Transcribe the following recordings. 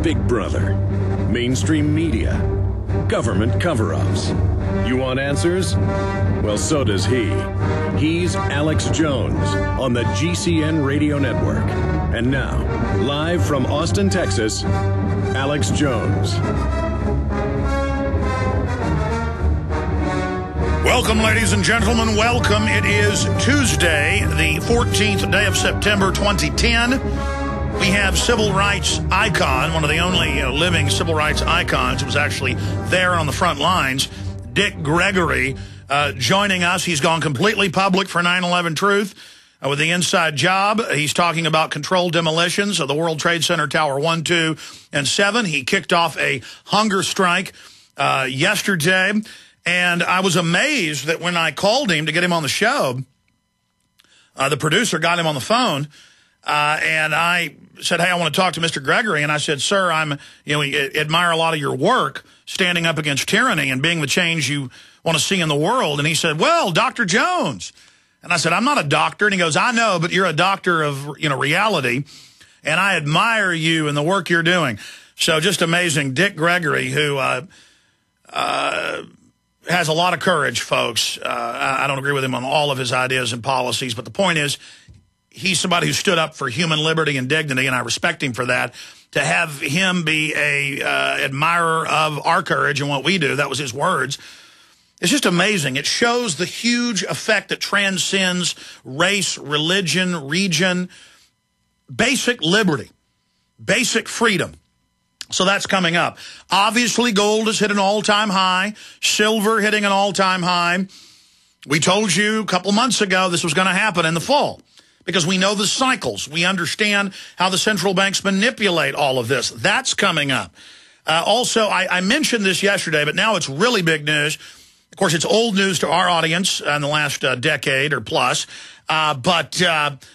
Big Brother, mainstream media, government cover-ups. You want answers? Well, so does he. He's Alex Jones on the GCN Radio Network. And now, live from Austin, Texas, Alex Jones. Welcome, ladies and gentlemen. Welcome. It is Tuesday, the 14th day of September, 2010. We have civil rights icon, one of the only living civil rights icons who was actually there on the front lines, Dick Gregory, joining us. He's gone completely public for 9/11 Truth with the inside job. He's talking about controlled demolitions of the World Trade Center Tower 1, 2, and 7. He kicked off a hunger strike yesterday. And I was amazed that when I called him to get him on the show, the producer got him on the phone, and I said, "Hey, I want to talk to Mr. Gregory." And I said, "Sir, we admire a lot of your work standing up against tyranny and being the change you want to see in the world." And he said, "Well, Dr. Jones." And I said, "I'm not a doctor." And he goes, "I know, but you're a doctor of reality, and I admire you and the work you're doing." So just amazing. Dick Gregory, who has a lot of courage, folks. I don't agree with him on all of his ideas and policies, but the point is, he's somebody who stood up for human liberty and dignity, and I respect him for that. To have him be a admirer of our courage and what we do, that was his words. It's just amazing. It shows the huge effect that transcends race, religion, region, basic liberty, basic freedom. So that's coming up. Obviously, gold has hit an all-time high. Silver hitting an all-time high. We told you a couple months ago this was going to happen in the fall because we know the cycles. We understand how the central banks manipulate all of this. That's coming up. Also, I mentioned this yesterday, but now it's really big news. Of course, it's old news to our audience in the last decade or plus. But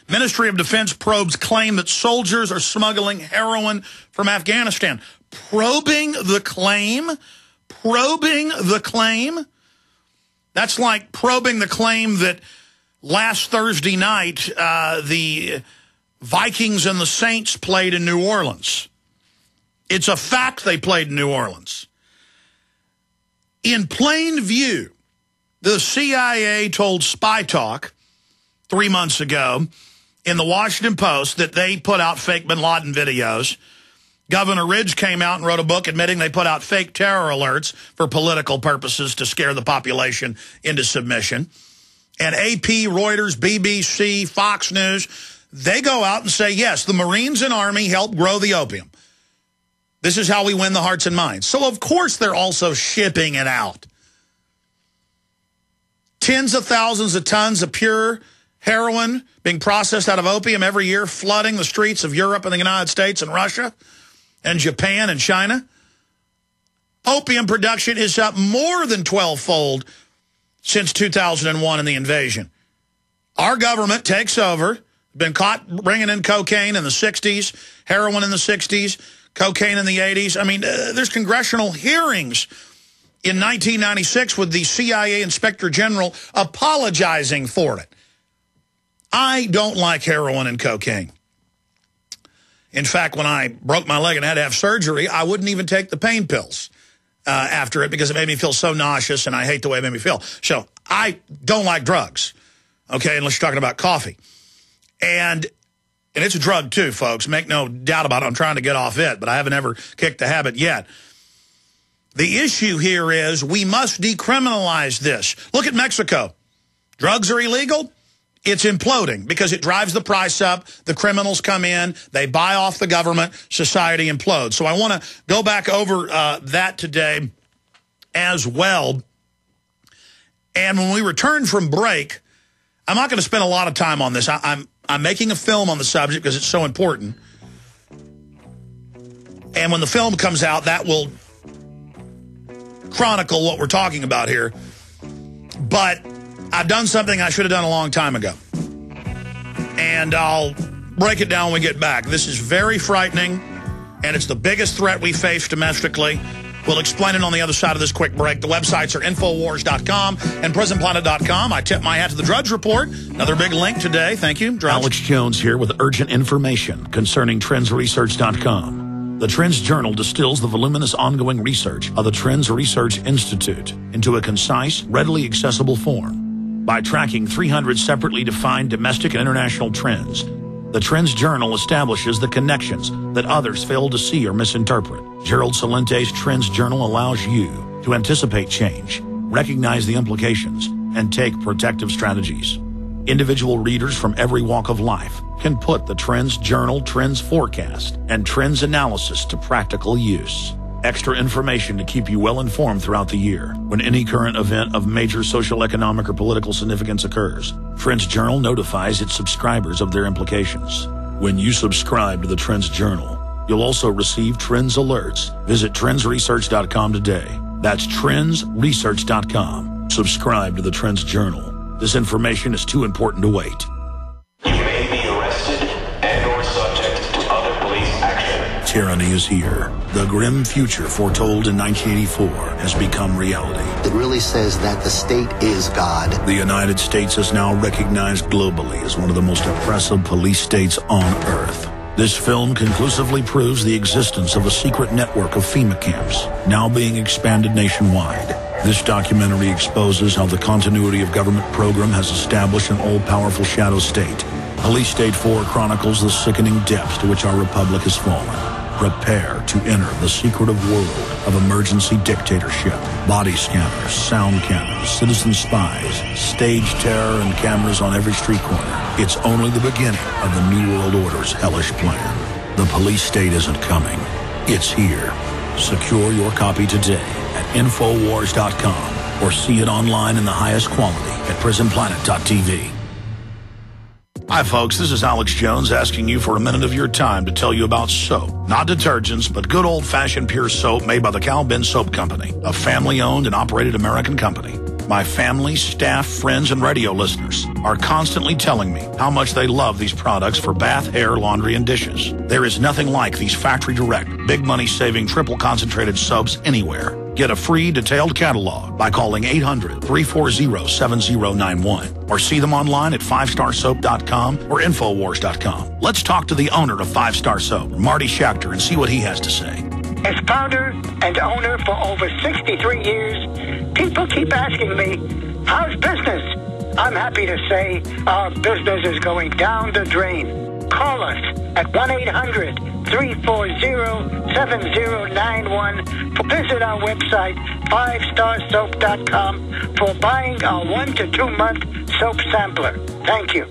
Ministry of Defense probes claim that soldiers are smuggling heroin from Afghanistan. Probing the claim? Probing the claim? That's like probing the claim that last Thursday night the Vikings and the Saints played in New Orleans. It's a fact they played in New Orleans. In plain view, the CIA told Spy Talk 3 months ago in the Washington Post that they put out fake bin Laden videos. Governor Ridge came out and wrote a book admitting they put out fake terror alerts for political purposes to scare the population into submission. And AP, Reuters, BBC, Fox News, they go out and say, yes, the Marines and Army helped grow the opium. This is how we win the hearts and minds. So, of course, they're also shipping it out. Tens of thousands of tons of pure heroin being processed out of opium every year, flooding the streets of Europe and the United States and Russia and Japan and China. Opium production is up more than 12-fold since 2001 in the invasion. Our government takes over, been caught bringing in cocaine in the 60s, heroin in the 60s, cocaine in the 80s. I mean, there's congressional hearings in 1996 with the CIA Inspector General apologizing for it. I don't like heroin and cocaine. In fact, when I broke my leg and had to have surgery, I wouldn't even take the pain pills after it because it made me feel so nauseous, and I hate the way it made me feel. So I don't like drugs, okay, unless you're talking about coffee. And it's a drug, too, folks. Make no doubt about it. I'm trying to get off it, but I haven't ever kicked the habit yet. The issue here is we must decriminalize this. Look at Mexico. Drugs are illegal. It's imploding because it drives the price up. The criminals come in. They buy off the government. Society implodes. So I want to go back over that today as well. And when we return from break, I'm not going to spend a lot of time on this. I'm making a film on the subject because it's so important. And when the film comes out, that will chronicle what we're talking about here. But I've done something I should have done a long time ago. And I'll break it down when we get back. This is very frightening, and it's the biggest threat we face domestically. We'll explain it on the other side of this quick break. The websites are Infowars.com and PrisonPlanet.com. I tip my hat to the Drudge Report. Another big link today. Thank you, Drudge. Alex Jones here with urgent information concerning TrendsResearch.com. The Trends Journal distills the voluminous ongoing research of the Trends Research Institute into a concise, readily accessible form. By tracking 300 separately defined domestic and international trends, the Trends Journal establishes the connections that others fail to see or misinterpret. Gerald Salente's Trends Journal allows you to anticipate change, recognize the implications, and take protective strategies. Individual readers from every walk of life can put the Trends Journal Trends Forecast and Trends Analysis to practical use. Extra information to keep you well informed throughout the year when any current event of major social, economic, or political significance occurs. Trends Journal notifies its subscribers of their implications. When you subscribe to the Trends Journal, you'll also receive Trends Alerts. Visit trendsresearch.com today. That's trendsresearch.com. Subscribe to the Trends Journal. This information is too important to wait. You may be arrested and/or subject to other police action. Tyranny is here. The grim future foretold in 1984 has become reality. It really says that the state is God. The United States is now recognized globally as one of the most oppressive police states on Earth. This film conclusively proves the existence of a secret network of FEMA camps, now being expanded nationwide. This documentary exposes how the continuity of government program has established an all-powerful shadow state. Police State 4 chronicles the sickening depths to which our republic has fallen. Prepare to enter the secretive world of emergency dictatorship. Body scanners, sound cannons, citizen spies, stage terror, and cameras on every street corner. It's only the beginning of the New World Order's hellish plan. The police state isn't coming. It's here. Secure your copy today at Infowars.com or see it online in the highest quality at PrisonPlanet.tv. Hi folks, this is Alex Jones asking you for a minute of your time to tell you about soap. Not detergents, but good old-fashioned pure soap made by the Cal Ben Soap Company, a family-owned and operated American company. My family, staff, friends, and radio listeners are constantly telling me how much they love these products for bath, hair, laundry, and dishes. There is nothing like these factory-direct, big money-saving, triple-concentrated soaps anywhere. Get a free detailed catalog by calling 800-340-7091 or see them online at 5starsoap.com or Infowars.com. Let's talk to the owner of 5 Star Soap, Marty Schachter, and see what he has to say. As founder and owner for over 63 years, people keep asking me, how's business? I'm happy to say our business is going down the drain. Call us at 1-800-340-7091 or visit our website, 5starsoap.com, for buying our 1 to 2 month soap sampler. Thank you.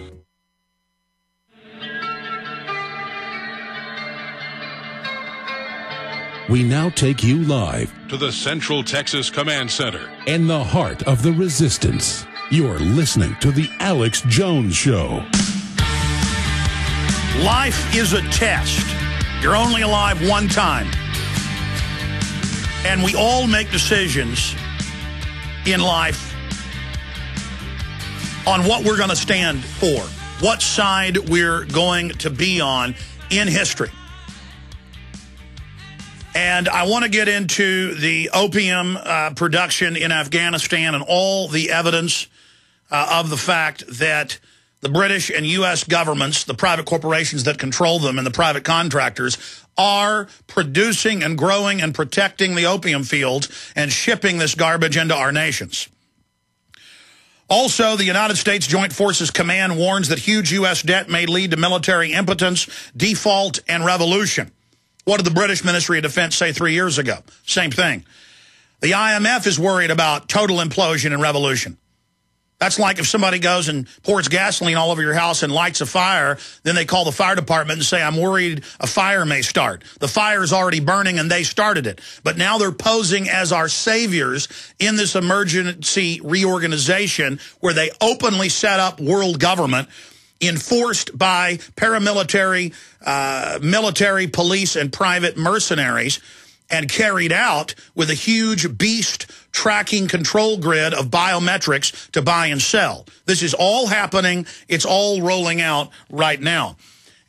We now take you live to the Central Texas Command Center in the heart of the resistance. You're listening to The Alex Jones Show. Life is a test. You're only alive one time. And we all make decisions in life on what we're going to stand for, what side we're going to be on in history. And I want to get into the opium production in Afghanistan and all the evidence of the fact that the British and U.S. governments, the private corporations that control them, and the private contractors are producing and growing and protecting the opium fields and shipping this garbage into our nations. Also, the United States Joint Forces Command warns that huge U.S. debt may lead to military impotence, default, and revolution. What did the British Ministry of Defense say 3 years ago? Same thing. The IMF is worried about total implosion and revolution. That's like if somebody goes and pours gasoline all over your house and lights a fire, then they call the fire department and say, I'm worried a fire may start. The fire is already burning and they started it. But now they're posing as our saviors in this emergency reorganization where they openly set up world government enforced by paramilitary, military, police, and private mercenaries, and carried out with a huge beast tracking control grid of biometrics to buy and sell. This is all happening. It's all rolling out right now.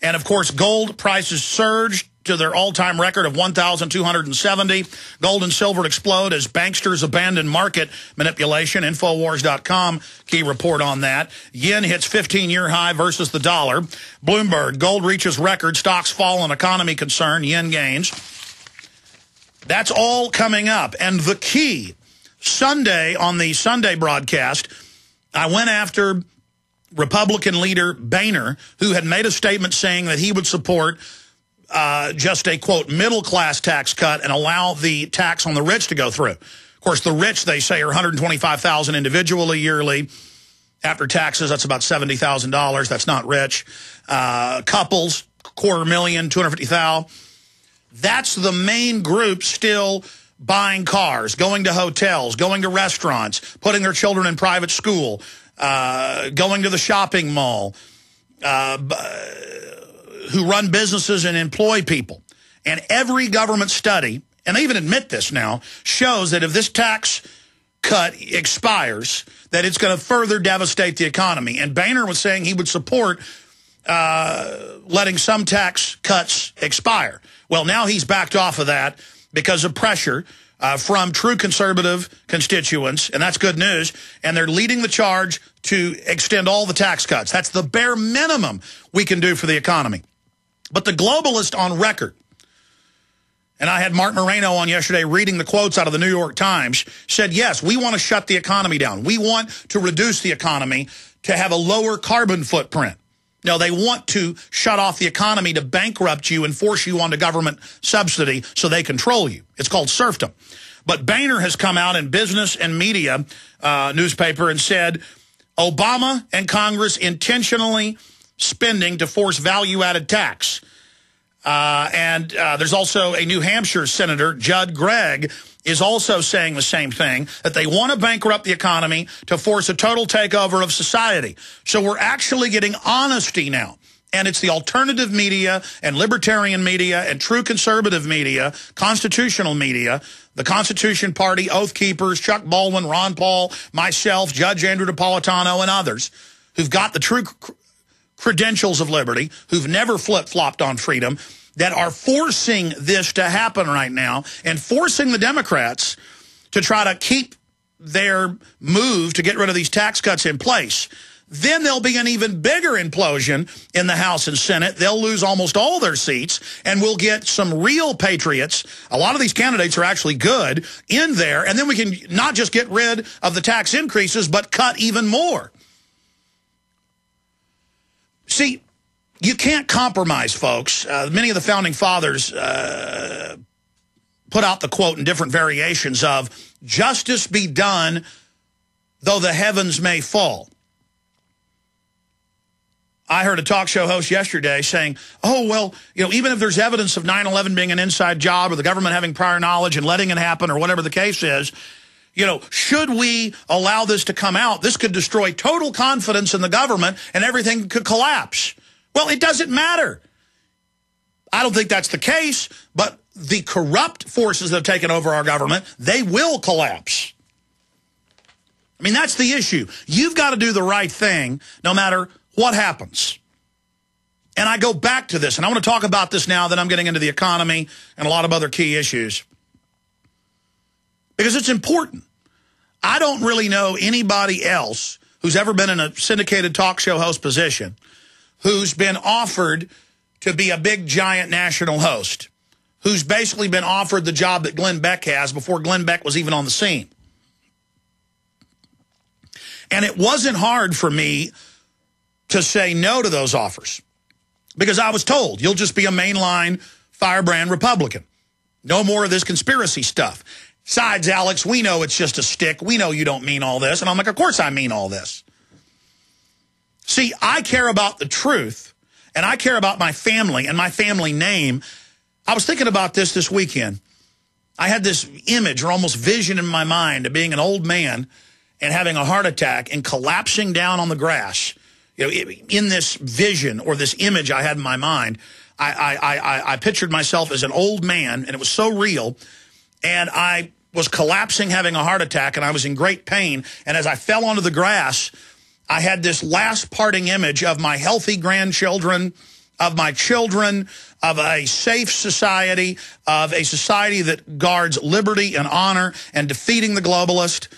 And, of course, gold prices surged to their all-time record of 1,270. Gold and silver explode as banksters abandon market manipulation. Infowars.com, key report on that. Yen hits 15-year high versus the dollar. Bloomberg, gold reaches record, stocks fall on economy concern, yen gains. That's all coming up. And the key, Sunday, on the Sunday broadcast, I went after Republican leader Boehner, who had made a statement saying that he would support just a, quote, middle-class tax cut and allow the tax on the rich to go through. Of course, the rich, they say, are $125,000 individually yearly. After taxes, that's about $70,000. That's not rich. Couples, $250,000, $250,000. That's the main group still buying cars, going to hotels, going to restaurants, putting their children in private school, going to the shopping mall, who run businesses and employ people. And every government study, and they even admit this now, shows that if this tax cut expires, that it's going to further devastate the economy. And Boehner was saying he would support letting some tax cuts expire. Well, now he's backed off of that because of pressure from true conservative constituents, and that's good news, and they're leading the charge to extend all the tax cuts. That's the bare minimum we can do for the economy. But the globalist on record, and I had Mark Moreno on yesterday reading the quotes out of the New York Times, said, yes, we want to shut the economy down. We want to reduce the economy to have a lower carbon footprint. No, they want to shut off the economy to bankrupt you and force you onto government subsidy so they control you. It's called serfdom. But Boehner has come out in Business and Media newspaper and said Obama and Congress intentionally spending to force value-added tax. And there's also a New Hampshire senator, Judd Gregg, is also saying the same thing, that they want to bankrupt the economy to force a total takeover of society. So we're actually getting honesty now. And it's the alternative media and libertarian media and true conservative media, constitutional media, the Constitution Party, Oath Keepers, Chuck Baldwin, Ron Paul, myself, Judge Andrew Napolitano, and others who've got the true credentials of liberty, who've never flip-flopped on freedom, that are forcing this to happen right now and forcing the Democrats to try to keep their move to get rid of these tax cuts in place. Then there'll be an even bigger implosion in the House and Senate. They'll lose almost all their seats, and we'll get some real patriots. A lot of these candidates are actually good in there, and then we can not just get rid of the tax increases, but cut even more. See, you can't compromise, folks. Many of the Founding Fathers put out the quote in different variations of, justice be done though the heavens may fall. I heard a talk show host yesterday saying, oh, well, you know, even if there's evidence of 9/11 being an inside job or the government having prior knowledge and letting it happen or whatever the case is, you know, should we allow this to come out? This could destroy total confidence in the government and everything could collapse. Well, it doesn't matter. I don't think that's the case, but the corrupt forces that have taken over our government, they will collapse. I mean, that's the issue. You've got to do the right thing no matter what happens. And I go back to this, and I want to talk about this now that I'm getting into the economy and a lot of other key issues, because it's important. I don't really know anybody else who's ever been in a syndicated talk show host position who's been offered to be a big, giant national host, who's basically been offered the job that Glenn Beck has before Glenn Beck was even on the scene. And it wasn't hard for me to say no to those offers, because I was told, you'll just be a mainline firebrand Republican. No more of this conspiracy stuff. Besides, Alex, we know it's just a stick. We know you don't mean all this. And I'm like, of course I mean all this. See, I care about the truth, and I care about my family and my family name. I was thinking about this weekend. I had this image or almost vision in my mind of being an old man and having a heart attack and collapsing down on the grass. You know, in this vision or this image I had in my mind, I pictured myself as an old man, and it was so real. And I was collapsing, having a heart attack, and I was in great pain. And as I fell onto the grass, I had this last parting image of my healthy grandchildren, of my children, of a safe society, of a society that guards liberty and honor and defeating the globalist.